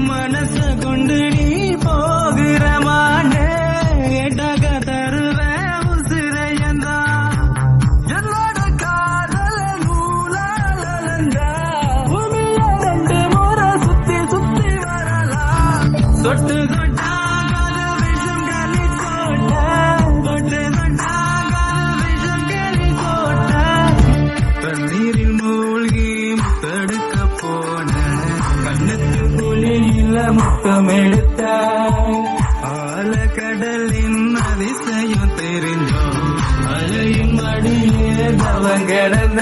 மனச கொண்டு நீ போகிற மானே எடக தருவ உசிரையந்தா என்னோட காதல நூலாலந்த பூமிய 2 முறை சுத்தி சுத்தி வரலாம் தொட்டு தொட்டாகாத விஷம் கலி கோட்ட தொட்டு தொட்டாகாத விஷம் கலி கோட்ட தண்ணீரில் மூழ்கி முத்தெடுக்க போன கண்ணத்து குழியில முத்தமெடுத்த ஆழக்கடலின் அதிசயம் தெரிஞ்சோம் அலையும் அடியே தவம் கிடந்த